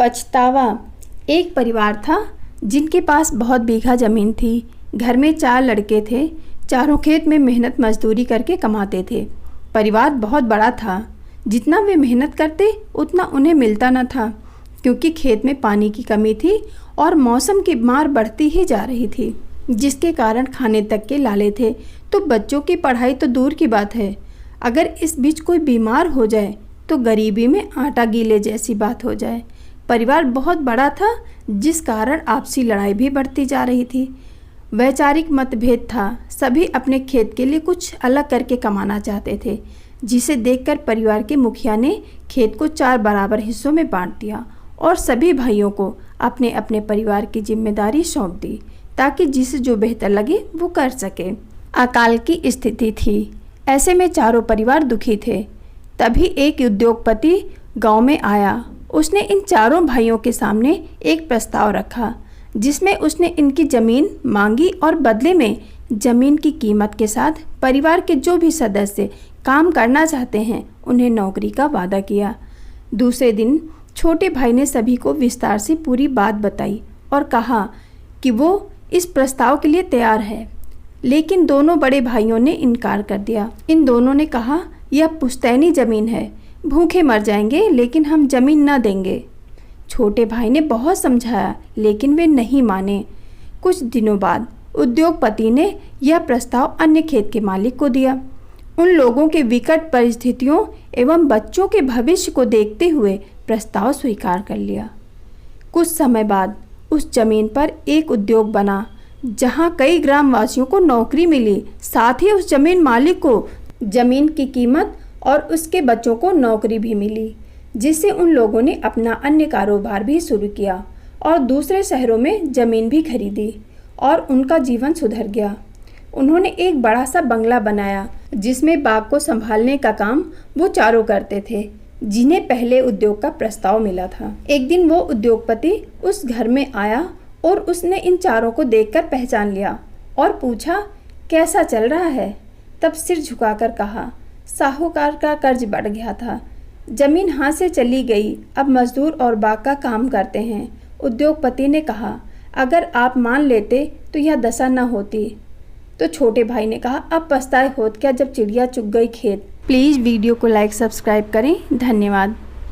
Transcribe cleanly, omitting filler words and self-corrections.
पछतावा। एक परिवार था जिनके पास बहुत बीघा ज़मीन थी। घर में 4 लड़के थे। चारों खेत में मेहनत मजदूरी करके कमाते थे। परिवार बहुत बड़ा था। जितना वे मेहनत करते उतना उन्हें मिलता न था, क्योंकि खेत में पानी की कमी थी और मौसम की मार बढ़ती ही जा रही थी, जिसके कारण खाने तक के लाले थे। तो बच्चों की पढ़ाई तो दूर की बात है, अगर इस बीच कोई बीमार हो जाए तो गरीबी में आटा गीले जैसी बात हो जाए। परिवार बहुत बड़ा था, जिस कारण आपसी लड़ाई भी बढ़ती जा रही थी। वैचारिक मतभेद था। सभी अपने खेत के लिए कुछ अलग करके कमाना चाहते थे, जिसे देखकर परिवार के मुखिया ने खेत को 4 बराबर हिस्सों में बांट दिया और सभी भाइयों को अपने अपने परिवार की जिम्मेदारी सौंप दी, ताकि जिसे जो बेहतर लगे वो कर सके। अकाल की स्थिति थी। ऐसे में चारों परिवार दुखी थे। तभी एक उद्योगपति गांव में आया। उसने इन चारों भाइयों के सामने एक प्रस्ताव रखा, जिसमें उसने इनकी ज़मीन मांगी और बदले में ज़मीन की कीमत के साथ परिवार के जो भी सदस्य काम करना चाहते हैं उन्हें नौकरी का वादा किया। दूसरे दिन छोटे भाई ने सभी को विस्तार से पूरी बात बताई और कहा कि वो इस प्रस्ताव के लिए तैयार है, लेकिन दोनों बड़े भाइयों ने इनकार कर दिया। इन दोनों ने कहा, यह पुश्तैनी ज़मीन है, भूखे मर जाएंगे लेकिन हम ज़मीन न देंगे। छोटे भाई ने बहुत समझाया, लेकिन वे नहीं माने। कुछ दिनों बाद उद्योगपति ने यह प्रस्ताव अन्य खेत के मालिक को दिया। उन लोगों के विकट परिस्थितियों एवं बच्चों के भविष्य को देखते हुए प्रस्ताव स्वीकार कर लिया। कुछ समय बाद उस जमीन पर एक उद्योग बना, जहाँ कई ग्रामवासियों को नौकरी मिली। साथ ही उस जमीन मालिक को जमीन की कीमत और उसके बच्चों को नौकरी भी मिली, जिससे उन लोगों ने अपना अन्य कारोबार भी शुरू किया और दूसरे शहरों में ज़मीन भी खरीदी और उनका जीवन सुधर गया। उन्होंने एक बड़ा सा बंगला बनाया, जिसमें बाग को संभालने का काम वो चारों करते थे, जिन्हें पहले उद्योग का प्रस्ताव मिला था। एक दिन वो उद्योगपति उस घर में आया और उसने इन चारों को देखकर पहचान लिया और पूछा, कैसा चल रहा है? तब सिर झुकाकर कहा, साहूकार का कर्ज बढ़ गया था, जमीन हाथ से चली गई, अब मजदूर और बाग का काम करते हैं। उद्योगपति ने कहा, अगर आप मान लेते तो यह दशा न होती। तो छोटे भाई ने कहा, अब पछताए होत क्या जब चिड़िया चुग गई खेत। प्लीज़ वीडियो को लाइक सब्सक्राइब करें। धन्यवाद।